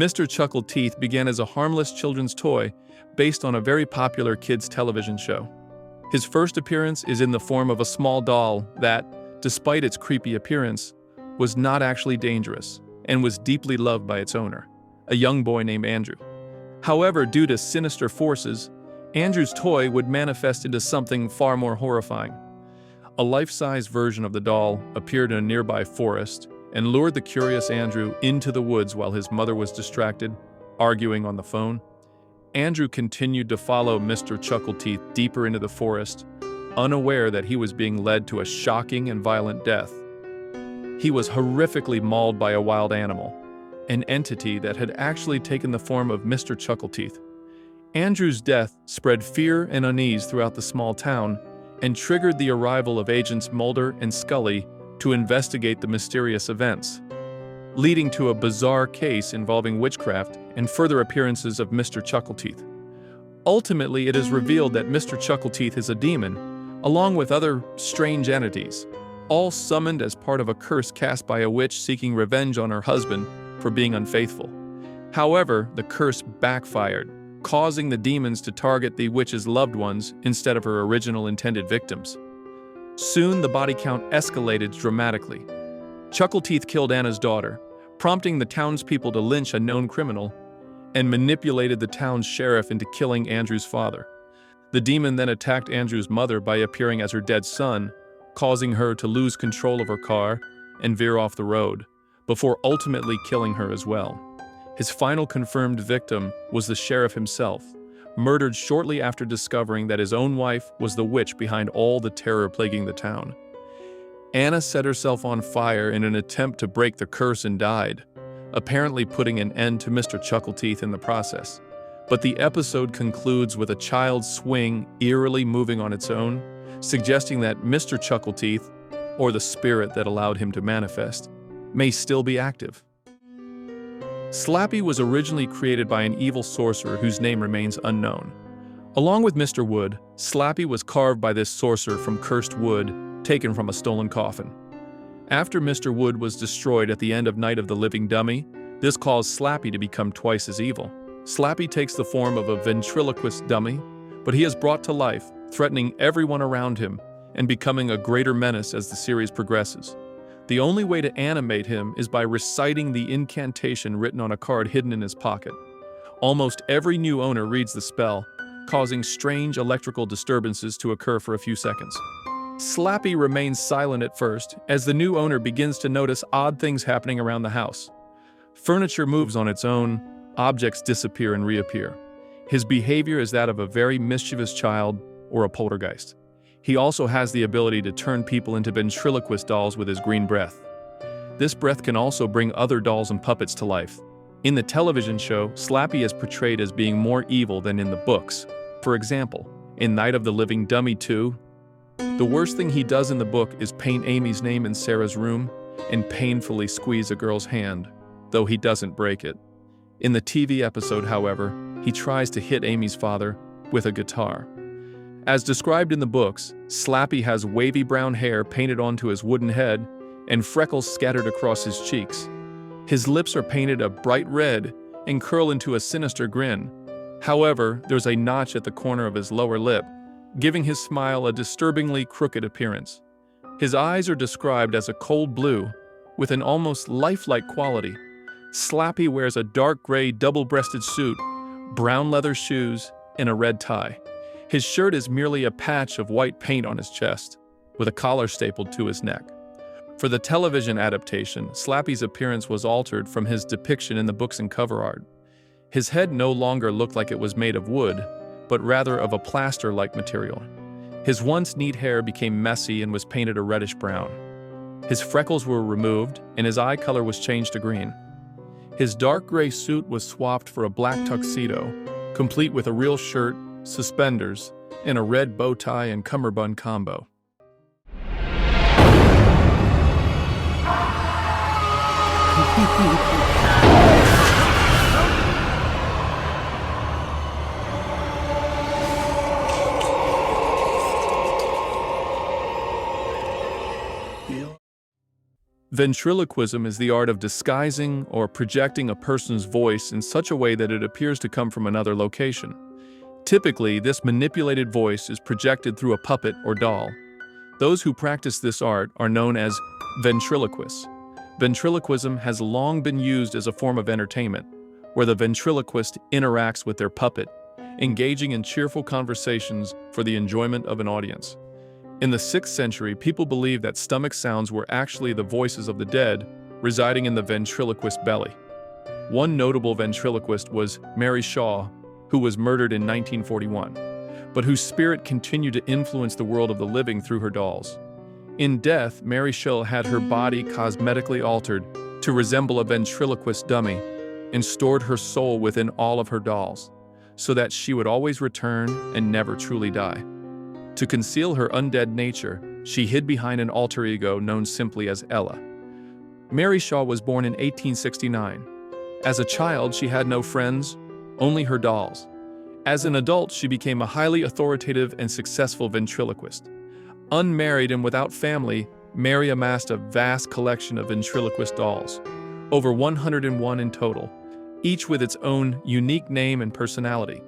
Mister Chuckle Teeth began as a harmless children's toy based on a very popular kids' television show. His first appearance is in the form of a small doll that, despite its creepy appearance, was not actually dangerous and was deeply loved by its owner, a young boy named Andrew. However, due to sinister forces, Andrew's toy would manifest into something far more horrifying. A life-size version of the doll appeared in a nearby forest and lured the curious Andrew into the woods while his mother was distracted, arguing on the phone. Andrew continued to follow Mister Chuckle Teeth deeper into the forest, unaware that he was being led to a shocking and violent death. He was horrifically mauled by a wild animal, an entity that had actually taken the form of Mister Chuckle Teeth. Andrew's death spread fear and unease throughout the small town and triggered the arrival of agents Mulder and Scully to investigate the mysterious events, leading to a bizarre case involving witchcraft and further appearances of Mister Chuckle Teeth. Ultimately, it is revealed that Mister Chuckle Teeth is a demon, along with other strange entities, all summoned as part of a curse cast by a witch seeking revenge on her husband for being unfaithful. However, the curse backfired, causing the demons to target the witch's loved ones instead of her original intended victims. Soon, the body count escalated dramatically. Chuckle Teeth killed Anna's daughter, prompting the townspeople to lynch a known criminal, and manipulated the town's sheriff into killing Andrew's father. The demon then attacked Andrew's mother by appearing as her dead son, causing her to lose control of her car and veer off the road, before ultimately killing her as well. His final confirmed victim was the sheriff himself, murdered shortly after discovering that his own wife was the witch behind all the terror plaguing the town. Anna set herself on fire in an attempt to break the curse and died, apparently putting an end to Mister Chuckle Teeth in the process. But the episode concludes with a child's swing eerily moving on its own, suggesting that Mister Chuckle Teeth, or the spirit that allowed him to manifest, may still be active. Slappy was originally created by an evil sorcerer whose name remains unknown. Along with Mr. Wood, Slappy was carved by this sorcerer from cursed wood taken from a stolen coffin. After Mr. Wood was destroyed at the end of Night of the Living Dummy, this caused Slappy to become twice as evil. Slappy takes the form of a ventriloquist dummy, but he is brought to life, threatening everyone around him and becoming a greater menace as the series progresses. The only way to animate him is by reciting the incantation written on a card hidden in his pocket. Almost every new owner reads the spell, causing strange electrical disturbances to occur for a few seconds. Slappy remains silent at first, as the new owner begins to notice odd things happening around the house. Furniture moves on its own, objects disappear and reappear. His behavior is that of a very mischievous child or a poltergeist. He also has the ability to turn people into ventriloquist dolls with his green breath. This breath can also bring other dolls and puppets to life. In the television show, Slappy is portrayed as being more evil than in the books. For example, in Night of the Living Dummy 2, the worst thing he does in the book is paint Amy's name in Sarah's room and painfully squeeze a girl's hand, though he doesn't break it. In the TV episode, however, he tries to hit Amy's father with a guitar. As described in the books, Slappy has wavy brown hair painted onto his wooden head and freckles scattered across his cheeks. His lips are painted a bright red and curl into a sinister grin. However, there's a notch at the corner of his lower lip, giving his smile a disturbingly crooked appearance. His eyes are described as a cold blue, with an almost lifelike quality. Slappy wears a dark gray double-breasted suit, brown leather shoes, and a red tie. His shirt is merely a patch of white paint on his chest, with a collar stapled to his neck. For the television adaptation, Slappy's appearance was altered from his depiction in the books and cover art. His head no longer looked like it was made of wood, but rather of a plaster-like material. His once neat hair became messy and was painted a reddish brown. His freckles were removed, and his eye color was changed to green. His dark gray suit was swapped for a black tuxedo, complete with a real shirt, suspenders, and a red bow tie and cummerbund combo. Ventriloquism is the art of disguising or projecting a person's voice in such a way that it appears to come from another location. Typically, this manipulated voice is projected through a puppet or doll. Those who practice this art are known as ventriloquists. Ventriloquism has long been used as a form of entertainment, where the ventriloquist interacts with their puppet, engaging in cheerful conversations for the enjoyment of an audience. In the 6th century, people believed that stomach sounds were actually the voices of the dead residing in the ventriloquist's belly. One notable ventriloquist was Mary Shaw, who was murdered in 1941, but whose spirit continued to influence the world of the living through her dolls. In death, Mary Shaw had her body cosmetically altered to resemble a ventriloquist dummy and stored her soul within all of her dolls, so that she would always return and never truly die. To conceal her undead nature, she hid behind an alter ego known simply as Ella. Mary Shaw was born in 1869. As a child, she had no friends, only her dolls. As an adult, she became a highly authoritative and successful ventriloquist. Unmarried and without family, Mary amassed a vast collection of ventriloquist dolls, over 101 in total, each with its own unique name and personality.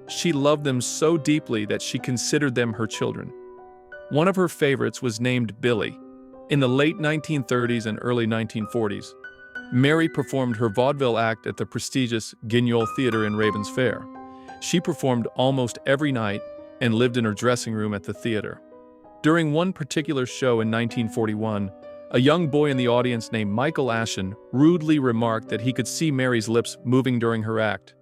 She loved them so deeply that she considered them her children. One of her favorites was named Billy. In the late 1930s and early 1940s, Mary performed her vaudeville act at the prestigious Guignol Theater in Ravens Fair. She performed almost every night and lived in her dressing room at the theater. During one particular show in 1941, a young boy in the audience named Michael Ashen rudely remarked that he could see Mary's lips moving during her act.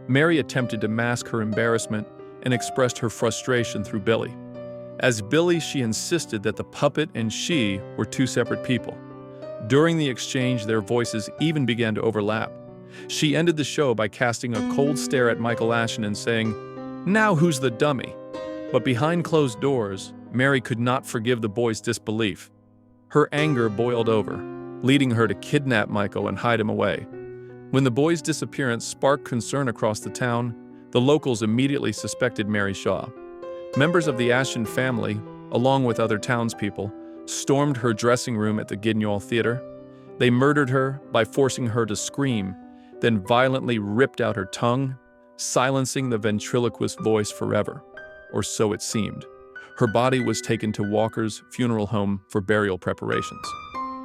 Mary attempted to mask her embarrassment and expressed her frustration through Billy. As Billy, she insisted that the puppet and she were two separate people. During the exchange, their voices even began to overlap. She ended the show by casting a cold stare at Michael Ashen and saying, "Now who's the dummy?" But behind closed doors, Mary could not forgive the boy's disbelief. Her anger boiled over, leading her to kidnap Michael and hide him away. When the boy's disappearance sparked concern across the town, the locals immediately suspected Mary Shaw. Members of the Ashen family, along with other townspeople, stormed her dressing room at the Guignol Theater. They murdered her by forcing her to scream, then violently ripped out her tongue, silencing the ventriloquist voice forever, or so it seemed. Her body was taken to Walker's funeral home for burial preparations.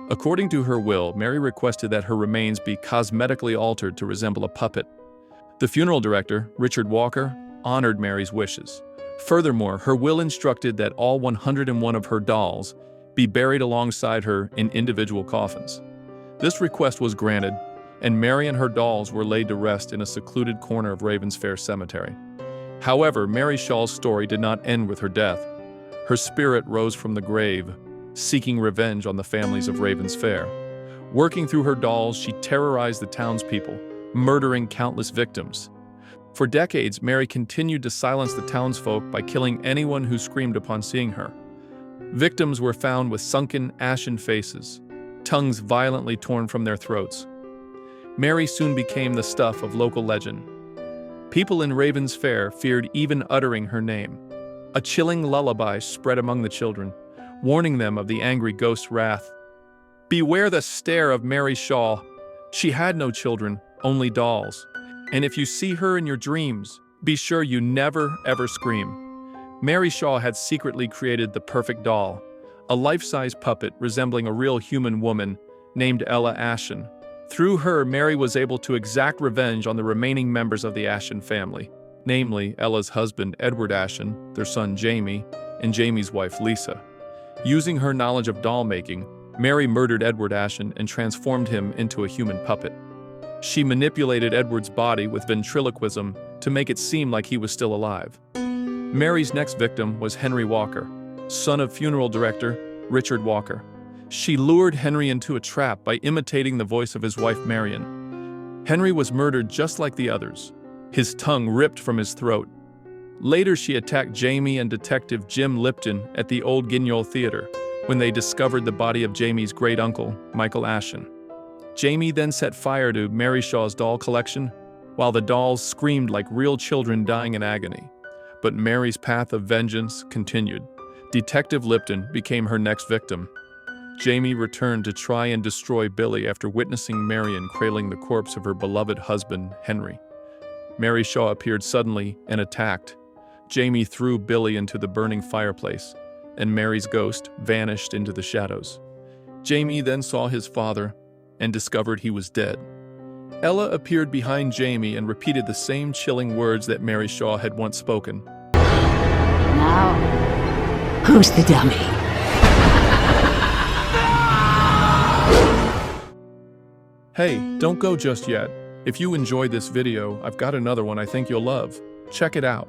According to her will, Mary requested that her remains be cosmetically altered to resemble a puppet. The funeral director, Richard Walker, honored Mary's wishes. Furthermore, her will instructed that all 101 of her dolls be buried alongside her in individual coffins. This request was granted, and Mary and her dolls were laid to rest in a secluded corner of Ravens Fair Cemetery. However, Mary Shaw's story did not end with her death. Her spirit rose from the grave, seeking revenge on the families of Ravens Fair. Working through her dolls, she terrorized the townspeople, murdering countless victims. For decades, Mary continued to silence the townsfolk by killing anyone who screamed upon seeing her. Victims were found with sunken, ashen faces, tongues violently torn from their throats. Mary soon became the stuff of local legend. People in Ravens Fair feared even uttering her name. A chilling lullaby spread among the children, warning them of the angry ghost's wrath. Beware the stare of Mary Shaw. She had no children, only dolls. And if you see her in your dreams, be sure you never, ever scream. Mary Shaw had secretly created the perfect doll, a life-size puppet resembling a real human woman named Ella Ashen. Through her, Mary was able to exact revenge on the remaining members of the Ashen family, namely Ella's husband Edward Ashen, their son Jamie, and Jamie's wife Lisa. Using her knowledge of doll making, Mary murdered Edward Ashen and transformed him into a human puppet. She manipulated Edward's body with ventriloquism to make it seem like he was still alive. Mary's next victim was Henry Walker, son of funeral director Richard Walker. She lured Henry into a trap by imitating the voice of his wife Marion. Henry was murdered just like the others, his tongue ripped from his throat. Later, she attacked Jamie and Detective Jim Lipton at the old Guignol Theater when they discovered the body of Jamie's great-uncle, Michael Ashen. Jamie then set fire to Mary Shaw's doll collection, while the dolls screamed like real children dying in agony. But Mary's path of vengeance continued. Detective Lipton became her next victim. Jamie returned to try and destroy Billy after witnessing Marion cradling the corpse of her beloved husband, Henry. Mary Shaw appeared suddenly and attacked. Jamie threw Billy into the burning fireplace, and Mary's ghost vanished into the shadows. Jamie then saw his father and discovered he was dead. Ella appeared behind Jamie and repeated the same chilling words that Mary Shaw had once spoken. Now, who's the dummy? Hey, don't go just yet. If you enjoyed this video, I've got another one I think you'll love. Check it out.